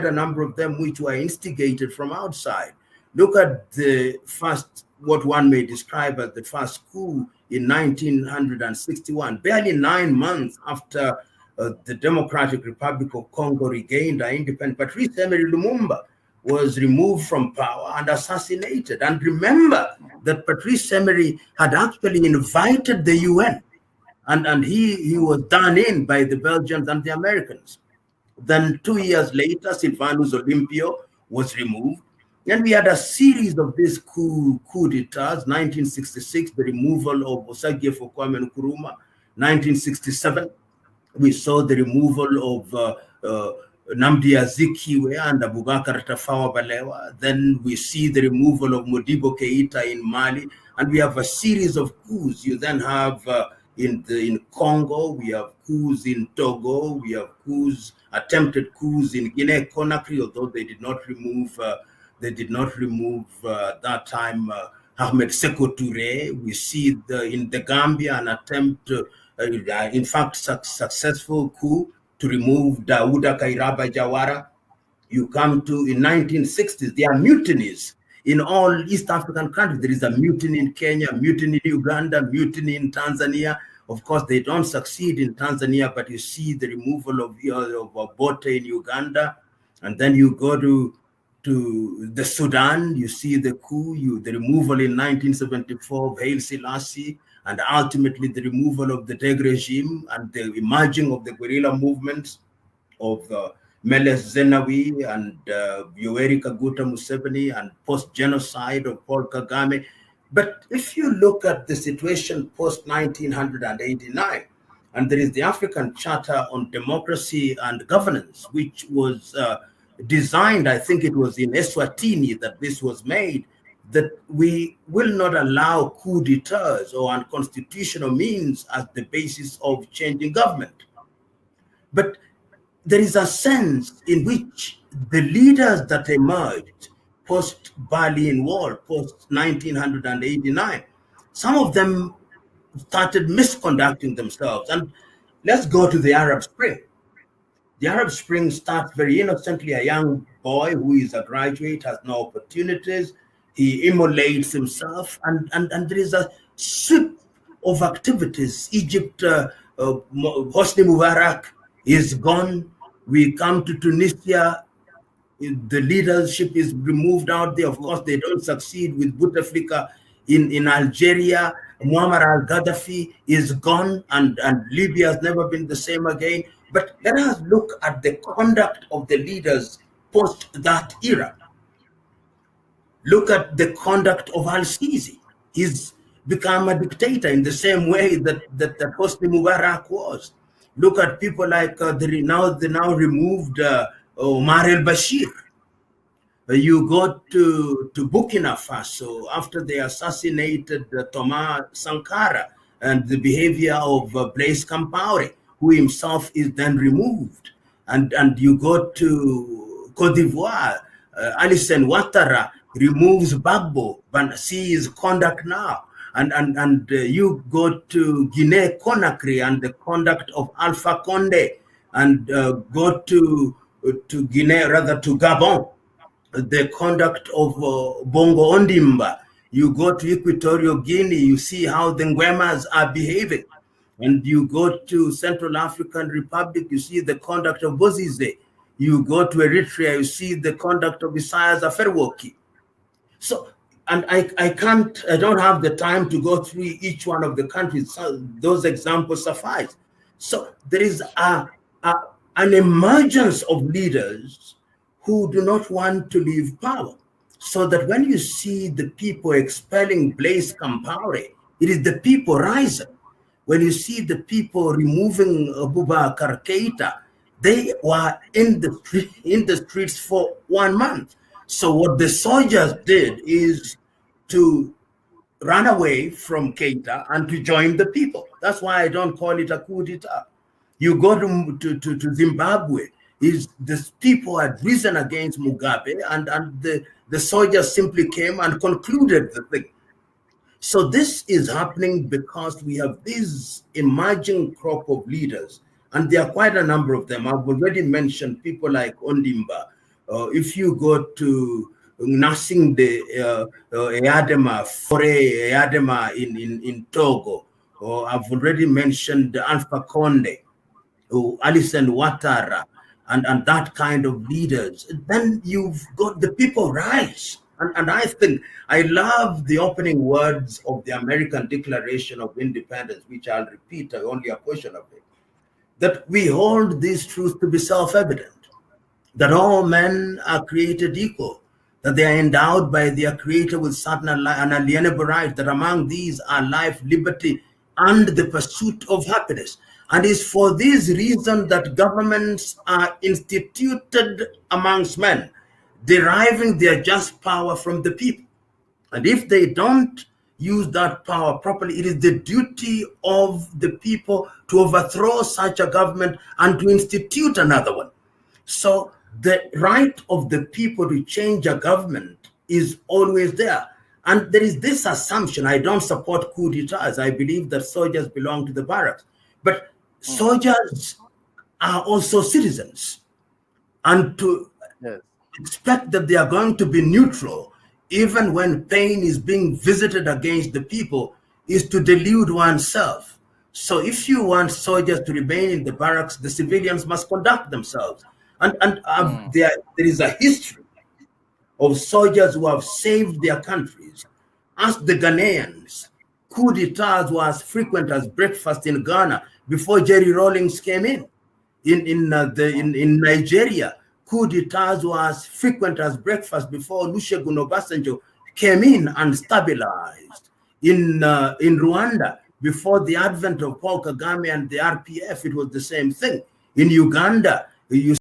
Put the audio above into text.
a number of them which were instigated from outside. Look at the first, what one may describe as the first coup in 1961, barely 9 months after the Democratic Republic of Congo regained her independence. Patrice Emery Lumumba was removed from power and assassinated. And remember that Patrice Emery had actually invited the UN, and he was done in by the Belgians and the Americans. Then 2 years later, Silvanus Olympio was removed. And we had a series of these coup d'etats. 1966, the removal of Osagyefo Kwame Nkrumah. 1967, we saw the removal of Nnamdi Azikiwe and Abubakar Tafawa Balewa. Then we see the removal of Modibo Keita in Mali. And we have a series of coups. You then have in Congo, we have coups in Togo, we have coups, attempted coups in Guinea-Conakry, although they did not remove that time Ahmed Sékou Touré. We see in the Gambia an attempt, in fact, successful coup to remove Dawuda Kairaba Jawara. You come to, in 1960s, there are mutinies in all East African countries. There is a mutiny in Kenya, mutiny in Uganda, mutiny in Tanzania. Of course, they don't succeed in Tanzania, but you see the removal of Obote in Uganda. And then you go to the Sudan, you see the coup, the removal in 1974 of Haile Selassie, and ultimately the removal of the Deg regime and the emerging of the guerrilla movements of Meles Zenawi and Yoweri Kaguta Museveni, and post-genocide of Paul Kagame. But if you look at the situation post-1989, and there is the African Charter on Democracy and Governance, which was designed, I think it was in Eswatini that this was made, that we will not allow coup d'etats or unconstitutional means as the basis of changing government. But there is a sense in which the leaders that emerged post-Berlin Wall, post-1989, some of them started misconducting themselves. And let's go to the Arab Spring. The Arab Spring starts very innocently. A young boy who is a graduate, has no opportunities. He immolates himself, and there is a sweep of activities. Egypt, Hosni Mubarak is gone. We come to Tunisia. The leadership is removed out there. Of course, they don't succeed with Bouteflika in Algeria. Muammar al-Gaddafi is gone, and Libya has never been the same again. But let us look at the conduct of the leaders post that era. Look at the conduct of al-Sisi. He's become a dictator in the same way that Hosni Mubarak was. Look at people like the now removed Omar el-Bashir. You go to Burkina Faso after they assassinated Thomas Sankara and the behavior of Blaise Compaoré, who himself is then removed. And you go to Cote d'Ivoire, Alassane Ouattara removes Gbagbo, but see his conduct now. And you go to Guinea-Conakry and the conduct of Alpha Conde, and go to Guinea, rather to Gabon, the conduct of Bongo Ondimba. You go to Equatorial Guinea, you see how the Ngwemas are behaving. And you go to Central African Republic, you see the conduct of Bozize. You go to Eritrea, you see the conduct of Isaias Afwerki. So, and I don't have the time to go through each one of the countries. So those examples suffice. So there is an emergence of leaders who do not want to leave power. So that when you see the people expelling Blaise Compaoré, it is the people rising. When you see the people removing Abubakar Keita, they were in the streets for 1 month. So what the soldiers did is to run away from Keita and to join the people. That's why I don't call it a coup d'etat. You go to Zimbabwe, the people had risen against Mugabe, and the soldiers simply came and concluded the thing. So this is happening because we have this emerging crop of leaders, and there are quite a number of them. I've already mentioned people like Ondimba, If you go to nursing the Eyadema, Fore Eyadema in Togo, or I've already mentioned the Alpha Conde, Alison Ouattara, and that kind of leaders, then you've got the people rise. And I think I love the opening words of the American Declaration of Independence, which I'll repeat only a portion of it, that we hold these truths to be self-evident, that all men are created equal, that they are endowed by their creator with certain unalienable rights, that among these are life, liberty, and the pursuit of happiness. And it's for this reason that governments are instituted amongst men, deriving their just power from the people. And if they don't use that power properly, it is the duty of the people to overthrow such a government and to institute another one. So the right of the people to change a government is always there. And there is this assumption, I don't support coup d'etats. I believe that soldiers belong to the barracks. But soldiers are also citizens. And to expect that they are going to be neutral, even when pain is being visited against the people, is to delude oneself. So if you want soldiers to remain in the barracks, the civilians must conduct themselves. And there is a history of soldiers who have saved their countries. Ask the Ghanaians. Coup d'etats were as frequent as breakfast in Ghana before Jerry Rawlings came in. In Nigeria, coup d'etats were as frequent as breakfast before Olusegun Obasanjo came in and stabilized. In Rwanda, before the advent of Paul Kagame and the RPF, it was the same thing. In Uganda, you